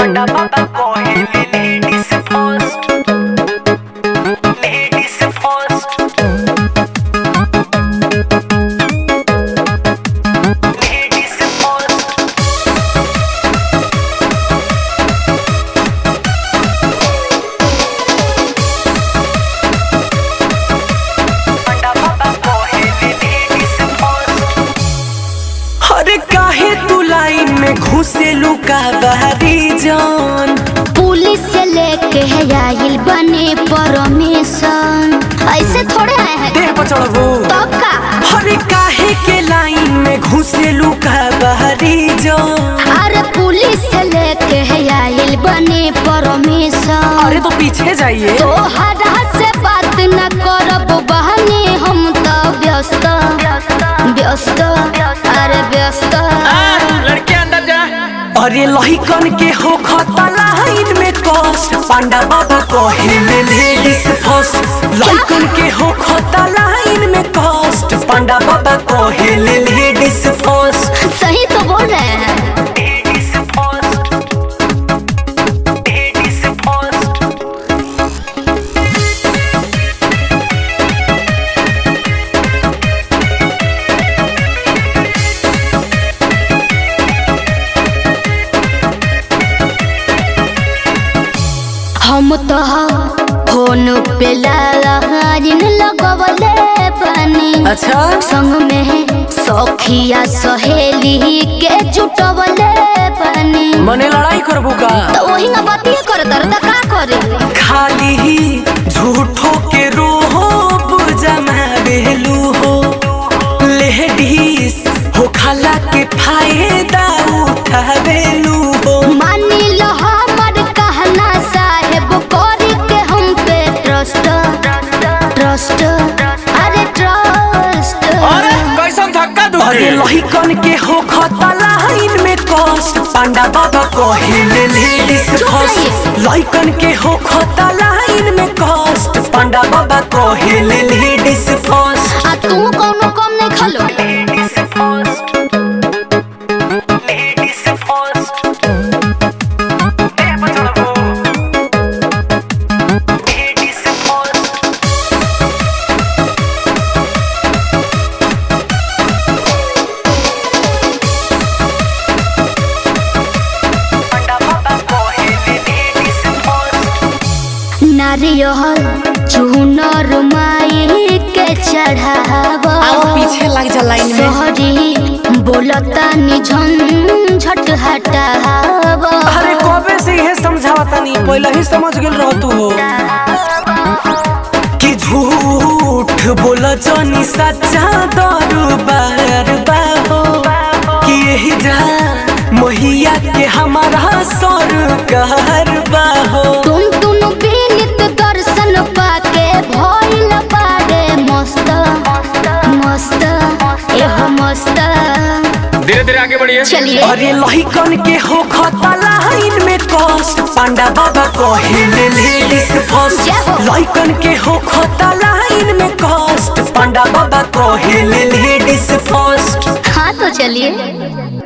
Panda Baba Kohili, ladies first. Ladies first. Ladies first. Panda Baba Kohili, ladies first. अरे काहे तू line में घुसे लुका बहरी जान। पुलिस से लेके है आइल बने परमिशन, ऐसे थोड़े आए हैं देह पर चढ़बू तब का। अरे काहे के लाइन में घुसे लुका बहरी जान। अरे पुलिस से लेके है आइल बने परमिशन। अरे तो पीछे जाइए। तो हरा से बात न करब बहनी, हम तो व्यस्त व्यस्त अरे व्यस्त। लड़के अंदर जा। अरे लहिकन के हो खता लाइन में कष्ट, पांडा बाबा कहिले लेडीज फर्स्ट। लहिकन के हो खता लाइन में कष्ट, पांडा बाबा कहिले लेडीज फर्स्ट। सही तो बोल रहे हैं। Ladies first. Ladies first. हम तो फोन पे लाइन लगवले बनी, अच्छा संग में सखिया सहेली के जुटवले बनी। मने लड़ाई करबू का? तो वही ना बातिए कर दर्द का करे। खाली ही झूठो के रोब जमा बेलू हो। लेडीज हो खाला के फायदा उठा बेलू हो। मानी लो हमर कहना साहेब, करी के हम पे ट्रस्ट ट्रस्ट अरे ट्रस्ट। अरे कैसन धक्का अरे दुखी। लहिकन के हो खता लाइन में कष्ट, पांडा बाबा कहिले लेडीज फर्स्ट। लहिकन के हो खता लाइन में कष्ट, पांडा बाबा कहिले लेडीज फर्स्ट। आ तू कौनो कम नहीं खलो। Ladies first. Ladies first. देह पर चढ़बू। Ladies first. Panda Baba Kohili, ladies first. नारियल चूनर माई के चढ़ावा। आओ पीछे लग जा लाइन में। सोहरी बोलता झंझट हटावा। अरे कबे से यह समझावता नहीं, पहले ही समझ गेल रह तू हो कि झूठ बोला जानी सच्चा दरबार बाहो। कि यही जा मोहिया के हमारा सरकार बाहो। तुम बीनित दर्शन पाके भइल बारे मस्त मस्त एहो मस्त। धीरे धीरे आगे बढ़िए। चलिए अरे लहिकन के हो खता लाइन में कष्ट, पांडा बाबा कहिले लेडीज फर्स्ट। लहिकन के हो खता लाइन में कष्ट, पांडा बाबा कहिले लेडीज फर्स्ट। हाँ तो चलिए।